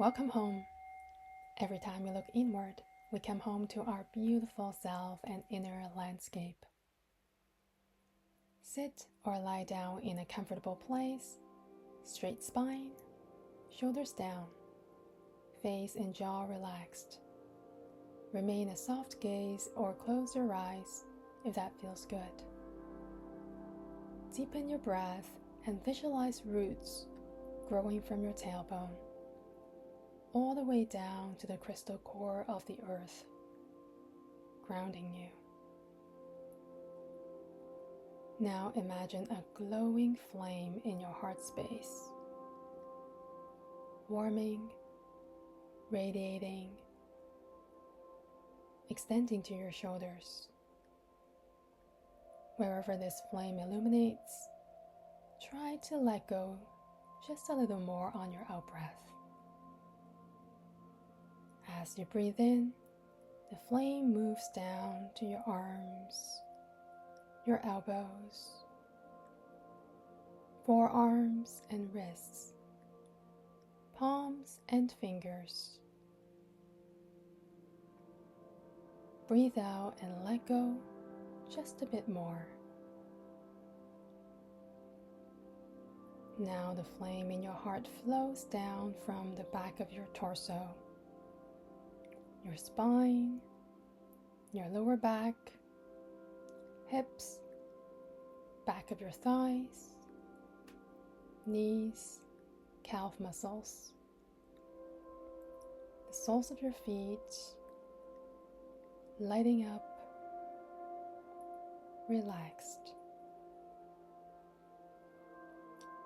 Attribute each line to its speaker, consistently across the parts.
Speaker 1: Welcome home. Every time we look inward, we come home to our beautiful self and inner landscape. Sit or lie down in a comfortable place, straight spine, shoulders down, face and jaw relaxed. Remain a soft gaze or close your eyes if that feels good. Deepen your breath and visualize roots growing from your tailbone, all the way down to the crystal core of the earth, grounding you. Now imagine a glowing flame in your heart space, warming, radiating, extending to your shoulders. Wherever this flame illuminates, try to let go just a little more on your out-breath. As you breathe in, the flame moves down to your arms, your elbows, forearms and wrists, palms and fingers. Breathe out and let go just a bit more. Now the flame in your heart flows down from the back of your torso, your spine, your lower back, hips, back of your thighs, knees, calf muscles, the soles of your feet, lighting up, relaxed.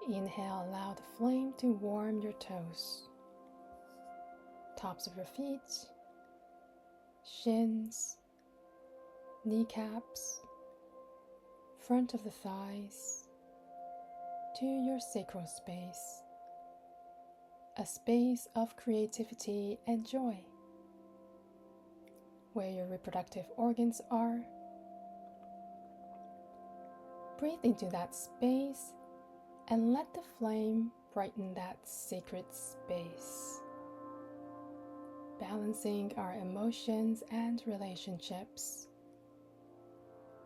Speaker 1: Inhale, allow the flame to warm your toes, tops of your feet, shins, kneecaps, front of the thighs, to your sacral space, a space of creativity and joy, where your reproductive organs are. Breathe into that space and let the flame brighten that sacred space, balancing our emotions and relationships,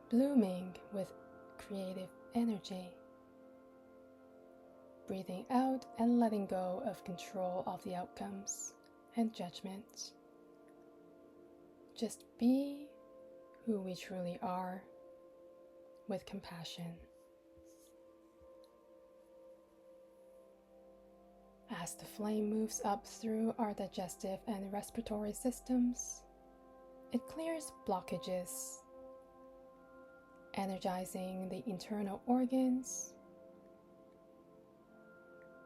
Speaker 1: blooming with creative energy, breathing out and letting go of control of the outcomes and judgment. Just be who we truly are with compassion. As the flame moves up through our digestive and respiratory systems, it clears blockages, energizing the internal organs.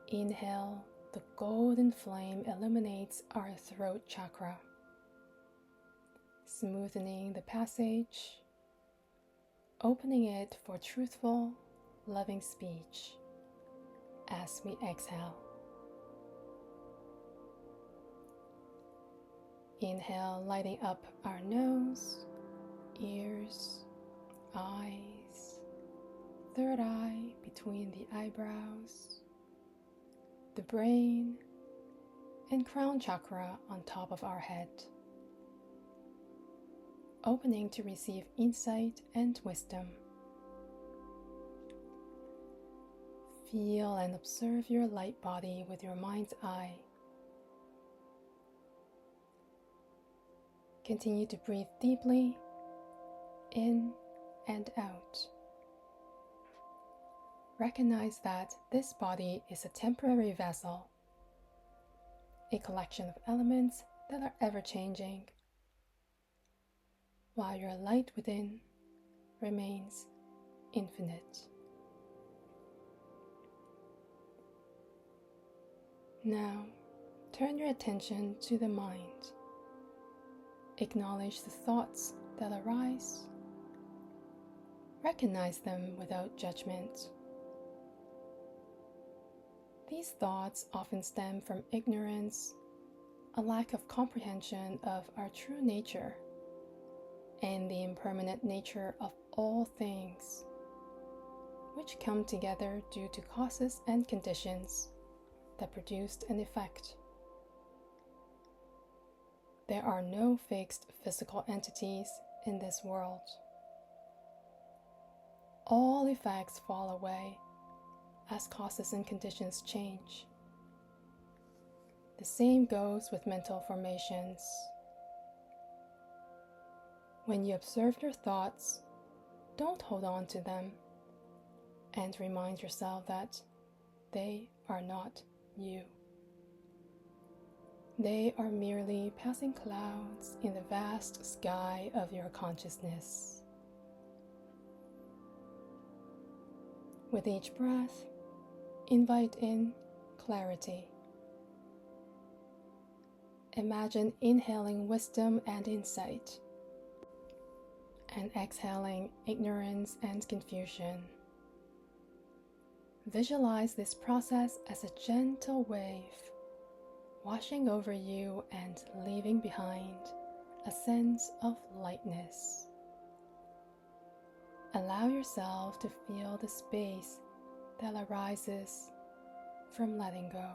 Speaker 1: Inhale, the golden flame illuminates our throat chakra, smoothing the passage, opening it for truthful, loving speech as we exhale. Inhale, lighting up our nose, ears, eyes, third eye between the eyebrows, the brain, and crown chakra on top of our head, opening to receive insight and wisdom. Feel and observe your light body with your mind's eye. Continue to breathe deeply in and out. Recognize that this body is a temporary vessel, a collection of elements that are ever-changing, while your light within remains infinite. Now, turn your attention to the mind. Acknowledge the thoughts that arise. Recognize them without judgment. These thoughts often stem from ignorance, a lack of comprehension of our true nature, and the impermanent nature of all things, which come together due to causes and conditions that produced an effect. there are no fixed physical entities in this world. All effects fall away as causes and conditions change. The same goes with mental formations. When you observe your thoughts, don't hold on to them, and remind yourself that they are not you. They are merely passing clouds in the vast sky of your consciousness. With each breath, invite in clarity. Imagine inhaling wisdom and insight, and exhaling ignorance and confusion. Visualize this process as a gentle wave, washing over you and leaving behind a sense of lightness. Allow yourself to feel the space that arises from letting go.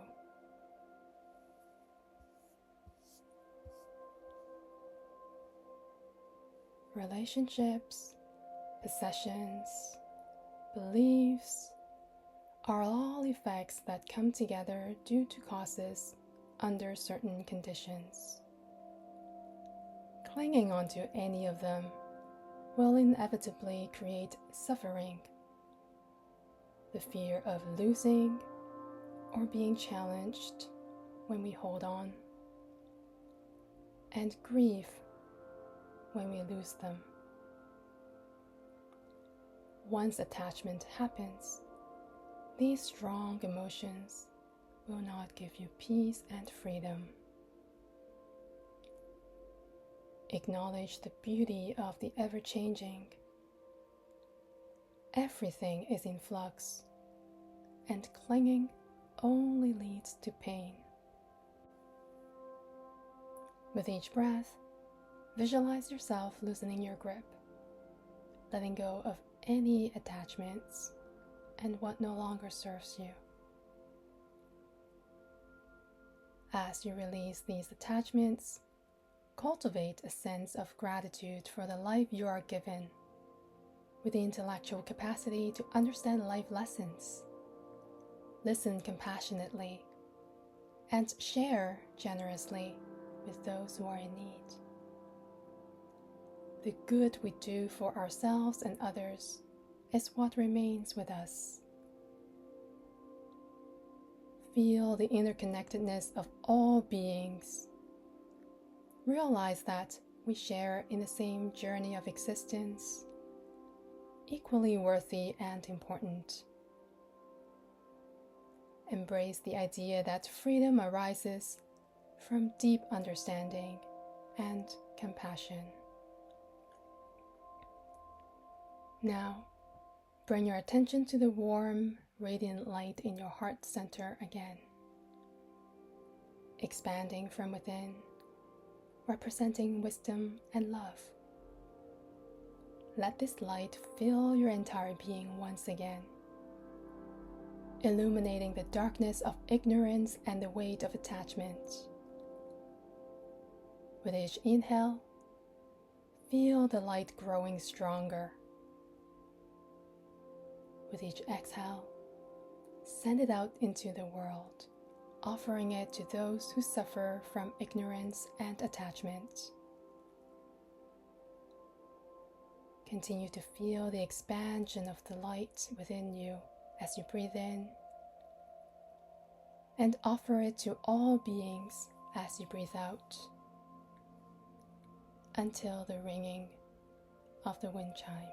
Speaker 1: Relationships, possessions, beliefs are all effects that come together due to causes under certain conditions. Clinging onto any of them will inevitably create suffering, the fear of losing or being challenged when we hold on, and grief when we lose them. Once attachment happens, these strong emotions will not give you peace and freedom. Acknowledge the beauty of the ever-changing. Everything is in flux, and clinging only leads to pain. With each breath, visualize yourself loosening your grip, letting go of any attachments and what no longer serves you. As you release these attachments, cultivate a sense of gratitude for the life you are given, with the intellectual capacity to understand life lessons. Listen compassionately, and share generously with those who are in need. The good we do for ourselves and others is what remains with us. Feel the interconnectedness of all beings. Realize that we share in the same journey of existence, equally worthy and important. Embrace the idea that freedom arises from deep understanding and compassion. Now, bring your attention to the warm, radiant light in your heart center again, expanding from within, representing wisdom and love. Let this light fill your entire being once again, illuminating the darkness of ignorance and the weight of attachment. With each inhale, feel the light growing stronger. With each exhale, send it out into the world, offering it to those who suffer from ignorance and attachment. Continue to feel the expansion of the light within you as you breathe in, and offer it to all beings as you breathe out, until the ringing of the wind chime.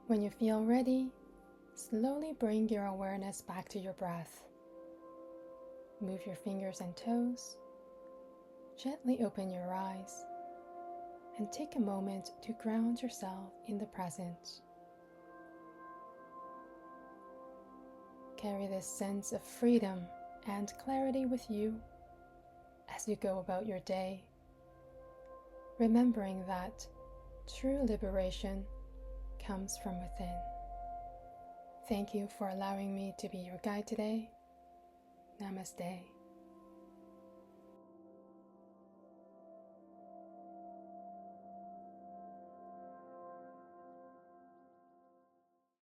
Speaker 1: When you feel ready, slowly bring your awareness back to your breath, Move your fingers and toes. Gently open your eyes and take a moment to ground yourself in the present. Carry this sense of freedom and clarity with you as you go about your day, remembering that true liberation comes from within. Thank you for allowing me to be your guide today. Namaste.